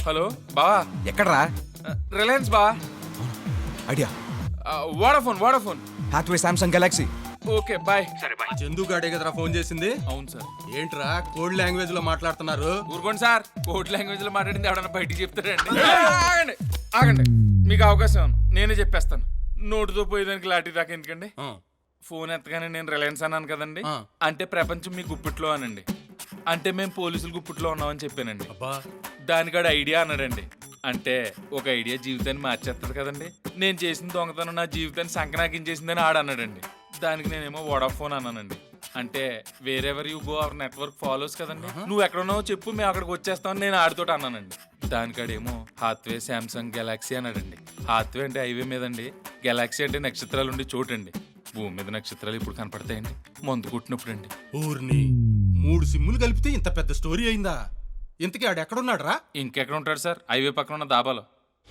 Hello బావా, ఎక్కడ్రా? Reliance బా. Idea. Vodafone. Hathway Samsung Galaxy. Okay bye. Chandu గాడే కదరా ఫోన్ చేసింది. అవును సార్. ఏంట్రా కోడ్ లాంగ్వేజ్ లో మాట్లాడుతున్నారు? ఊరుకోండి సార్, కోడ్ లాంగ్వేజ్ లో మాట్లాడింది ఎవడన్నా బయటికి చెప్తారండి. ఆగండి, మీకు అవకాశం ఉంది, నేనే చెప్పేస్తాను. నోటుతో పోయేదానికి లాఠీ దాకా ఎందుకండి? ఫోన్ ఎత్తగానే నేను రిలయన్స్ అన్నాను కదండి, అంటే ప్రపంచం మీ గుప్పిట్లో అనండి. అంటే మేము పోలీసులు గుప్పిట్లో ఉన్నామని చెప్పానండి. దానికాడు ఐడియా అన్నాడండి. అంటే ఒక ఐడియా జీవితాన్ని మార్చేస్తుంది కదండి. నేను చేసిన దొంగతనం నా జీవితాన్ని సంకనాకించేసిందని ఆడన్నాడండి. దానికి నేనేమో వోడాఫోన్ అన్నానండి. అంటే wherever you go our network follows కదండి. నువ్వు ఎక్కడున్నావో చెప్పు, మేము అక్కడికి వచ్చేస్తామని నేను ఆడితోటి అన్నానండి. దానికాడేమో హాత్వే సామ్సంగ్ గెలాక్సీ అన్నాడండి. హాత్వే అంటే హైవే మీదండి, గెలాక్సీ అంటే నక్షత్రాలు ఉండి చోటండి. భూమి మీద నక్షత్రాలు ఇప్పుడు కనపడతాయండి మందు కుట్టినప్పుడు అండి. ఊర్ని 3 సిమ్ములు కలిపితే ఇంత పెద్ద స్టోరీ అయిందా? ఇంతకీ ఆడు ఎక్కడున్నాడు రా? ఇంకెక్కడ ఉంటాడు సార్, హైవే పక్కన ఉన్న దాబాలో.